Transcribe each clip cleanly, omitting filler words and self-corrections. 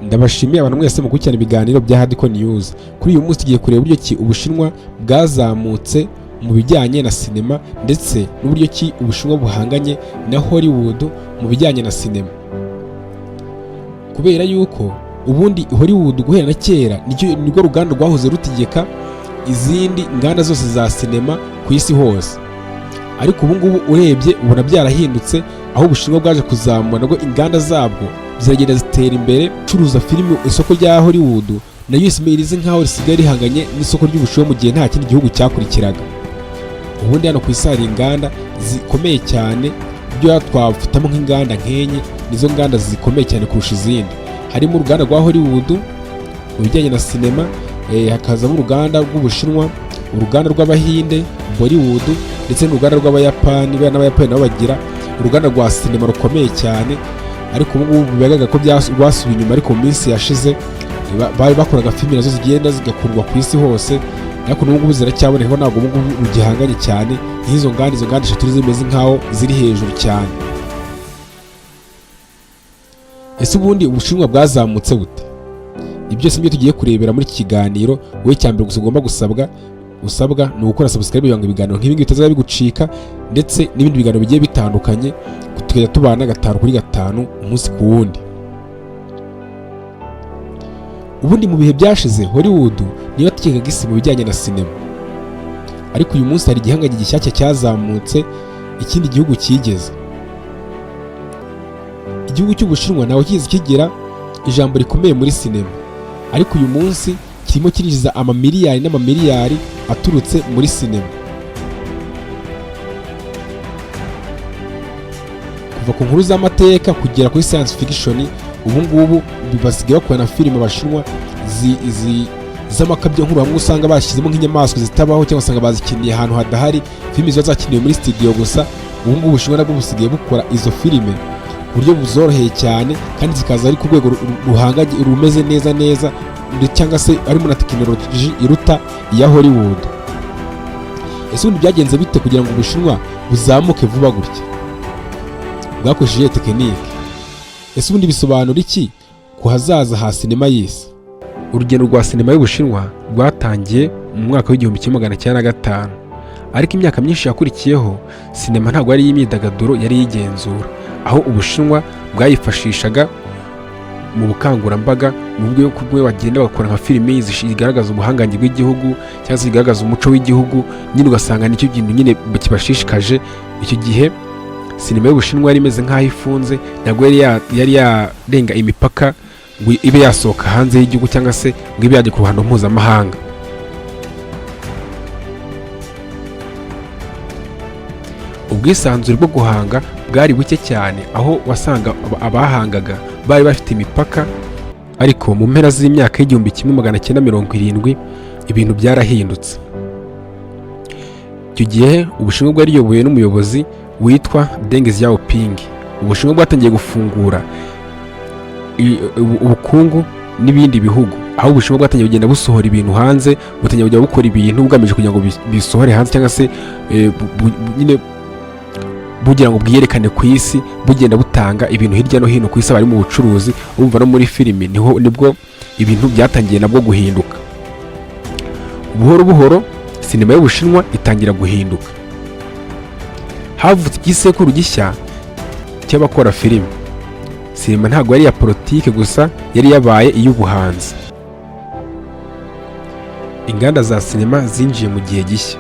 Ndabashimiye abantu mwese mukurikirana ibiganiro bya Hardcore News. Kuri uyu munsi tugiye kureba uburyo ki Ubushinwa bwazamutse mu bijyanye na sinema ndetse n'uburyo ki Ubushinwa buhanganye na Hollywood mu bijyanye na sinema. Kubera yuko ubundi Hollywood guhera na kera nirwo ruganda rwahoze rutegeka izindi nganda zose za sinema ku isi hose. Ariko ubu ngubu urebye ubona byarahindutse, aho Ubushinwa bwaje kuzamura nabwo inganda zabwo ziragenda zitera imbere. Curuza filime, isoko rya Hollywood nayo irize nkaho risigaye rihanganye n'isoko ry'Ubushinwa mu gihe nta kindi gihugu cyakurikiraga. Ubundi hano ku isi hari inganda zikomeye cyane, ibyo twafatamo nk'inganda nk'enye, nizo nganda zikomeye cyane kurusha izindi. Harimo uruganda rwa Hollywood mu bijyanye na sinema, hakazamo uruganda rw'Ubushinwa, uruganda rw'Abahinde Bollywood, ndetse n'uruganda rw'Abayapani. N'Abayapani nabo bagira uruganda rwa sinema rukomeye cyane, ariko ubu ngubu bigaragara ko rwasubiye inyuma. Ariko mu minsi yashize bari bakoraga filime nazo zigenda zigakundwa ku isi hose, ariko n'ubu ngubu ziracyaboneka, ntabwo ubu ngubu rugihanganye cyane nk'izo nganda. Izo nganda eshatu zimeze nkaho ziri hejuru cyane. Ese ubundi Ubushinwa bwazamutse bute? Ibyo byose nibyo tugiye kurebera muri iki kiganiro. Wowe cyambere gusa ugomba usabwa ni ugukora subscribe kugira ngo ibiganiro nk'ibi ngibi bitazaba bigucika, ndetse n'ibindi biganiro bigiye bitandukanye tukajya tubana 5 kuri 5 umunsi ku wundi. Ubundi mu bihe byashize Hollywood niyo yategekaga isi mu bijyanye na sinema, ariko uyu munsi hari igihanganye gishyashya cyazamutse ikindi gihugu kigeze. Igihugu cy'Ubushinwa naho kizi kigira ijambo rikomeye muri sinema, ariko uyu munsi kirimo kirinjiza amamiliyari n'amamiliyari aturutse muri sinema. Kuva ku nkuru z'amateka kugera kuri science fiction, ubu ngubu basigaye bakora na filime Abashinwa z'amakabyo nkuru, hamwe usanga bashyizemo nk'inyamaswa zitabaho cyangwa usanga bazikiniye ahantu hadahari, filime ziba zakiniwe muri studio gusa. Ubu ngubu Ubushinwa nabwo busigaye bukora izo filime ku buryo buzoroheye cyane, kandi zikaza ari ku rwego ruhanganye rumeze neza, cyangwa se harimo na tekinoloji iruta iya Hollywood. Ese ubundi byagenze bite kugira ngo Ubushinwa buzamuke vuba gutya? Bwakoresheje tekinike. Ese ubundi bisobanura iki ku hazaza ha sinema y'isi? Urugendo rwa sinema y'Ubushinwa rwatangiye mu mwaka w'1905, ariko imyaka myinshi yakurikiyeho sinema ntabwo yari imyidagaduro, yari yigenzura, aho Ubushinwa bwayifashishaga mu bukangurambaga, mu buryo bwo bagenda bakora nka filime zigaragaza ubuhangange bw'igihugu cyangwa se zigaragaza umuco w'igihugu. Nyine ugasanga nicyo kintu nyine kibashishikaje. Icyo gihe sinema y'Ubushinwa yari imeze nk'aho ifunze, ntabwo yari yarenga imipaka ngo ibe yasohoka hanze y'igihugu cyangwa se ngo ibe yajya ku ruhando mpuzamahanga. Ubwisanzure bwo guhanga bwari buke cyane, aho wasanga abahangaga bari bafite imipaka. Ariko mu mpera z'imyaka y'1970 ibintu byarahindutse. Icyo gihe Ubushinwa bwari riyobowe n'umuyobozi witwa Deng Xiaoping. Ubushinwa bwatangiye gufungura ubukungu n'ibindi bihugu, aho Ubushinwa bwatangiye kugenda busohora ibintu hanze, butangiye kujya bukora ibintu bugamije kugira ngo bisohore hanze, cyangwa se nyine bugira ngo bwiyerekane ku isi, bugenda butanga ibintu hirya no hino ku isi. Bari mu bucuruzi, urumva no muri filime nibwo ibintu byatangiye nabwo guhinduka. Buhoro buhoro sinema y'Ubushinwa itangira guhinduka. Havutse igisekuru gishya cy'abakora filime. Sinema ntabwo yari iya politike gusa, yari yabaye iy'ubuhanzi. Inganda za sinema zinjiye mu gihe gishya.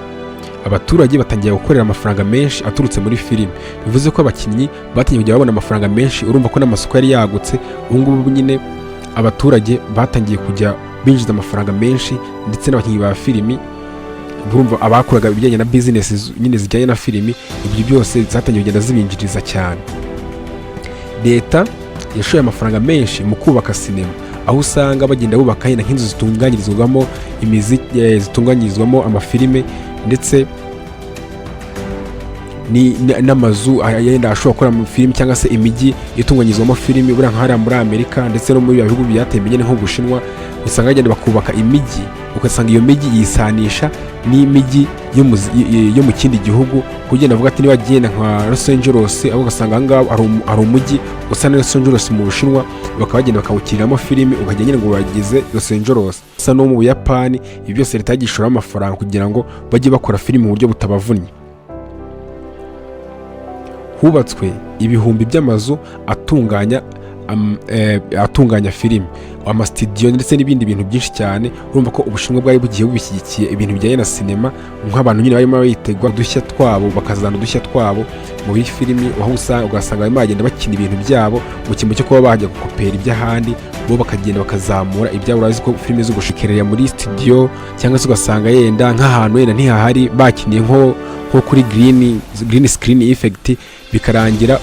Abaturage batangiye gukorera amafaranga menshi aturutse muri filime. Bivuze ko abakinnyi batangiye kujya babona amafaranga menshi, urumva ko n'amasoko yari yagutse. Ubu ngubu nyine abaturage batangiye kujya binjiza amafaranga menshi, ndetse n'abakinnyi ba filime, urumva abakoraga ibijyanye na business nyine zijyanye na filime, ibyo byose zatangiye kugenda zibinjiriza cyane. Leta yashoye amafaranga menshi mu kubaka sinema, aho usanga bagenda bubaka nk'inzu zitunganyirizwamo imiziki, zitunganyirizwamo amafilime, ndetse n'amazu yenda ashobora gukora mu filime cyangwa se imijyi itunganyirizwamo filime buriya nka hariya muri Amerika ndetse no muri bihugu byateye imbere nk'Ubushinwa, usanga bagenda bakubaka imijyi, ugasanga iyo mijyi yisanisha n'imijyi yo mu kindi gihugu, kugenda avuga ati niba agenda nka Los Angeles aho ugasanga ahangaha hari umujyi usa na Los Angeles mu Bushinwa, bakaba bagenda bakawukiriramo filime ukajya nyine ngo bageze Los Angeles usa no mu Buyapani. Ibi byose leta yagishora amafaranga kugira ngo bajye bakora filime mu buryo butabavunnye. Hubatswe ibihumbi by'amazu atunganya filime, amasitidiyo ndetse n'ibindi bintu byinshi cyane. Urumva ko Ubushinwa bwari bugiye bubishyigikiye ibintu bijyanye na sinema, nk'abantu nyine barimo bitegwa udushya twabo, bakazana udushya twabo mu filimi, aho ugasanga barimo bagenda bakina ibintu byabo mu cyimbo cyo kuba bajya gukopera iby'ahandi, bo bakagenda bakazamura ibyabo. Urazi ko filime zo gushikerera muri studio cyangwa se ugasanga yenda nk'ahantu yenda ntihahari bakiniye nko kuri green screen effect, bikarangira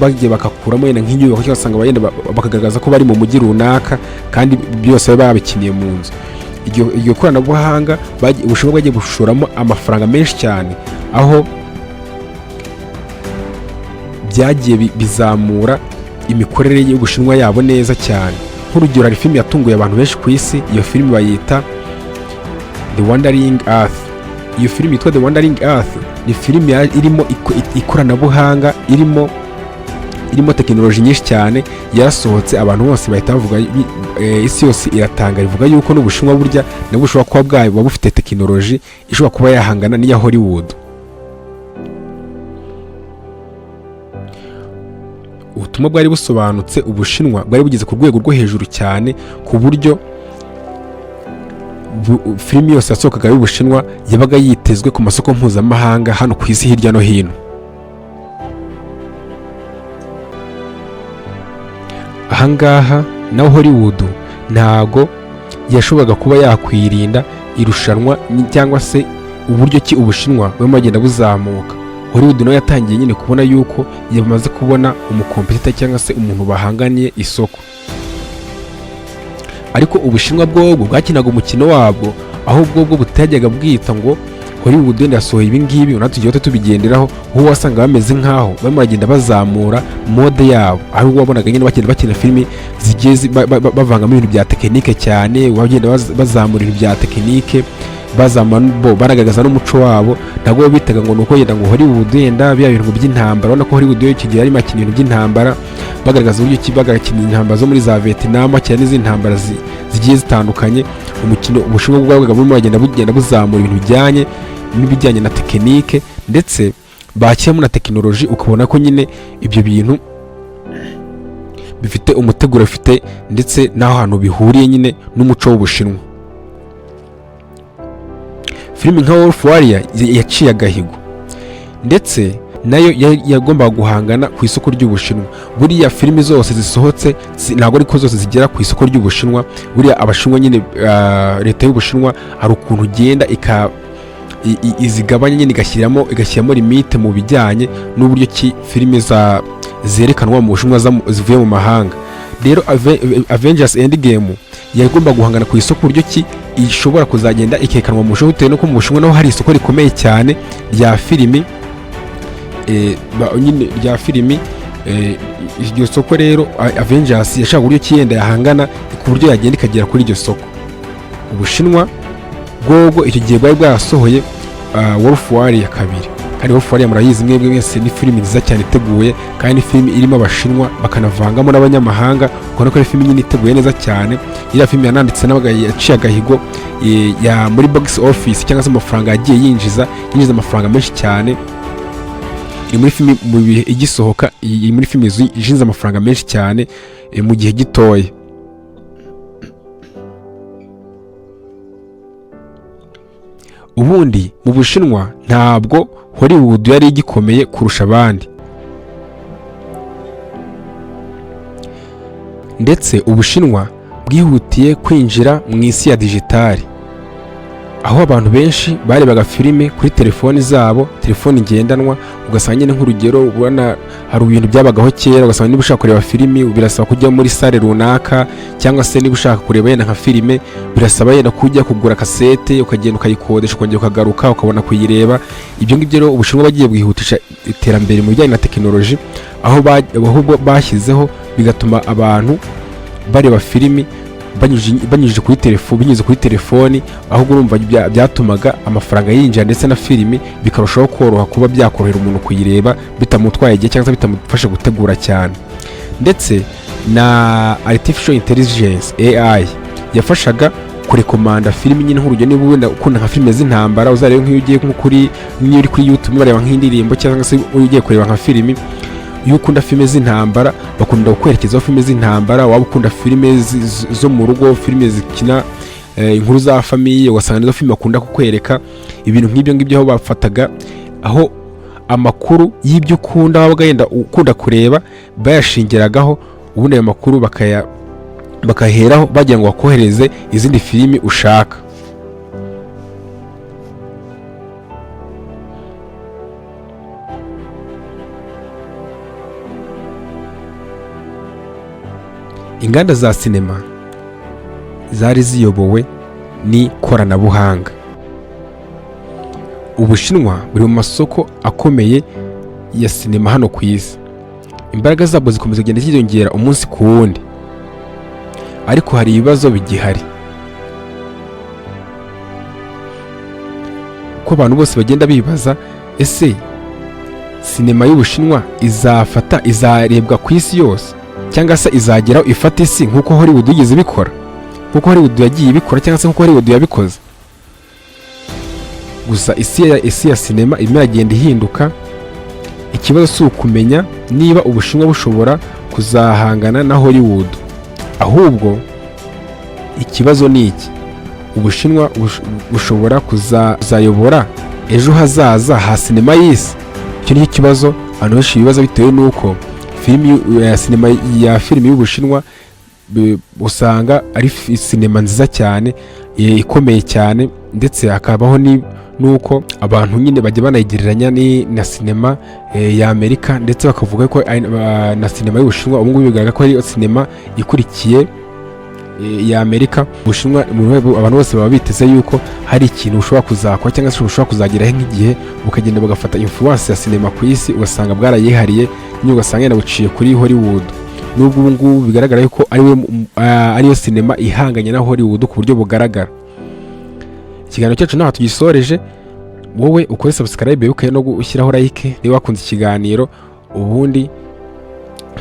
bagiye bakakuramo yenda nk'inyubako cyangwa usanga bagenda bakagaragaza ko bari mu mujyi runaka kandi byose baba babikiniye mu nzu. Iryo koranabuhanga Ubushinwa bwagiye bushoramo amafaranga menshi cyane, aho byagiye bizamura imikorere y'Ubushinwa yabo neza cyane. Nk'urugero, hari filime yatunguye abantu benshi ku isi, iyo filime bayita The Wandering Earth. Iyo filime yitwa The Wandering Earth ni filime irimo ikoranabuhanga, irimo tekinoloji nyinshi cyane. Yarasohotse abantu bose bahita bavuga, isi yose iratanga, ivuga yuko n'Ubushinwa burya nabwo bushobora kuba bwaba bufite tekinoloji ishobora kuba yahangana n'iya Hollywood. Ubutumwa bwari busobanutse, Ubushinwa bwari bugeze ku rwego rwo hejuru cyane, ku buryo filime yose yasohokaga y'Ubushinwa yabaga yitezwe ku masoko mpuzamahanga hano ku isi hirya no hino. Ahangaha naho Hollywood ntago yashoboraga kuba yakwirinda irushanwa cyangwa se uburyo ki Ubushinwa burimo bagenda buzamuka. Hollywood nayo yatangiye nyine kubona yuko yamaze kubona umukompetita cyangwa se umuntu bahanganye isoko. Ariko Ubushinwa bwobwo bwakinaga umukino wabwo, aho bwobwo butajyaga bwita ngo Hollywood wenda yasohoye ibi ngibi unatugiye tubigenderaho, aho wasanga bameze nkaho barimo bagenda bazamura mode yabo, aho wabonaga nyine bakina filimi zigiye bavangamo ibintu bya tekinike cyane, bagenda bazamura ibintu bya tekinike, baragaragaza n'umuco wabo. Ntabwo bitaga ngo nuko yenda ngo Hollywood yenda bya bintu by'intambara, ubona ko Hollywood yo kigiye arimo akina ibintu by'intambara, bagaragaza uburyo bagakina intambara zo muri za Vietnam cyane n'izindi ntambara zigiye zitandukanye. Umukino Ubushinwa bwabaga burimo bagenda buzamura ibintu bijyanye n'ibijyanye na tekinike, ndetse bashyiramo na tekinoloji, ukabona ko nyine ibyo bintu bifite umuteguro bifite ndetse n'aho hantu bihuriye nyine n'umuco w'Ubushinwa. Filime nka Wolf Warrior yaciye agahigo, ndetse nayo yagombaga guhangana ku isoko ry'Ubushinwa. Buriya filime zose zisohotse ntabwo ariko zose zigera ku isoko ry'Ubushinwa. Buriya Abashinwa nyine, leta y'Ubushinwa hari ukuntu igenda izigabanya nyine igashyiramo limite mu bijyanye n'uburyo ki filime zerekanwa mu Bushinwa zivuye mu mahanga. Rero Avengers Endgame yagomba guhangana ku isoko uburyo ki ishobora kuzagenda ikerekanwa mu Bushinwa, bitewe n'uko mu Bushinwa naho hari isoko rikomeye cyane rya filimi. Iryo soko rero Avengers yashaka uburyo ki yenda yahangana ku buryo yagenda ikagera kuri iryo soko. Ubushinwa bwobwo icyo gihe bwari bwarasohoye Wolf Warrior kabiri, kandi Wolf Warrior murayizi mwese, ni filimi nziza cyane iteguye, kandi ni filimi irimo Abashinwa bakanavangamo n'abanyamahanga, ubona ko ari filimi nyine iteguye neza cyane. Iriya filimi yananditse n'abaga yaciye agahigo muri box office cyangwa se amafaranga yagiye yinjiza amafaranga menshi cyane. Iri muri filimi mu bihe igisohoka, iri muri filimi yinjiza amafaranga menshi cyane mu gihe gitoya. Ubundi mu Bushinwa ntabwo Hollywood yari igikomeye kurusha abandi, ndetse Ubushinwa bwihutiye kwinjira mu isi ya digitali, aho abantu benshi barebaga filime kuri telefoni zabo, telefoni ngendanwa. Ugasanga nyine nk'urugero ubona hari ibintu byabagaho kera, ugasanga niba ushaka kureba filime birasaba kujya muri sale runaka, cyangwa se niba ushaka kureba yenda nka filime birasaba yenda kujya kugura kasete ukagenda ukayikodesha ukongera ukagaruka ukabona kuyireba. Ibyo ngibyo rero Ubushinwa bagiye bwihutisha iterambere mu bijyanye na tekinoloji, aho bashyizeho bigatuma abantu bareba filime banyujije kuri telefoni, aho urumva byatumaga amafaranga yinjira ndetse na filime bikarushaho koroha kuba byakorohera umuntu kuyireba bitamutwaye igihe cyangwa se bitamufasha gutegura cyane. Ndetse na artificial intelligence AI yafashaga kurekomanda filime nyine nk'urugero niba wenda ukunda nka filime z'intambara uzareba nk'iyo ugiye niyo uri kuri YouTube bareba nk'indirimbo cyangwa se ugiye kureba nka filime. Iyo ukunda filime z'intambara bakunda kukwerekezaho filime z'intambara, waba ukunda filime zo mu rugo, filime zikina inkuru za famiye, ugasanga nizo filime bakunda kukwereka. Ibintu nk'ibyo ngibyo aho bafataga aho amakuru y'ibyo ukunda waba wenda ukunda kureba bayashingiragaho, ubundi ayo makuru bakaheraho bagira ngo bakohereze izindi filime ushaka. Inganda za sinema zari ziyobowe n'ikoranabuhanga. Ubushinwa buri mu masoko akomeye ya sinema hano ku isi. Imbaraga zabo zikomeza kugenda ziyongera umunsi ku wundi, ariko hari ibibazo bigihari. Uko abantu bose bagenda bibaza, ese sinema y'Ubushinwa izarebwa ku isi yose, cyangwa se izageraho ifata isi nk'uko Hollywood yigeze ibikora, nk'uko Hollywood yagiye ibikora, cyangwa se nk'uko Hollywood yabikoze. Gusa isi ya sinema irimo iragenda ihinduka. Ikibazo si ukumenya niba Ubushinwa bushobora kuzahangana na Hollywood, ahubwo ikibazo ni iki: Ubushinwa bushobora kuzayobora ejo hazaza ha sinema y'isi. Icyo ni ikibazo abantu benshi bibaza, bitewe n'uko filime y'Ubushinwa usanga ari sinema nziza cyane, ikomeye cyane, ndetse hakabaho nuko abantu nyine bajya banayigereranya na sinema ya Amerika, ndetse bakavuga ko na sinema y'Ubushinwa ubu ngubu bigaragara ko ari sinema ikurikiye ya Amerika. Ubushinwa abantu bose baba biteze yuko hari ikintu ushobora kuzakora cyangwa se ushobora kuzageraho nk'igihe bukagenda bagafata influence ya sinema ku isi, ugasanga bwarayihariye, nyine ugasanga yanabuciye kuri Hollywood. Nubwo ubu ngubu bigaragara yuko ariyo sinema ihanganye na Hollywood ku buryo bugaragara. Ikiganiro cyacu naho tugisoreje. Wowe ukore subscribe ukaye no gushyiraho like niba wakunze ikiganiro, ubundi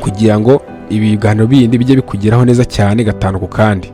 kugira ngo ibi biganiro bindi bijye bikugeraho neza cyane gatanu ku kandi.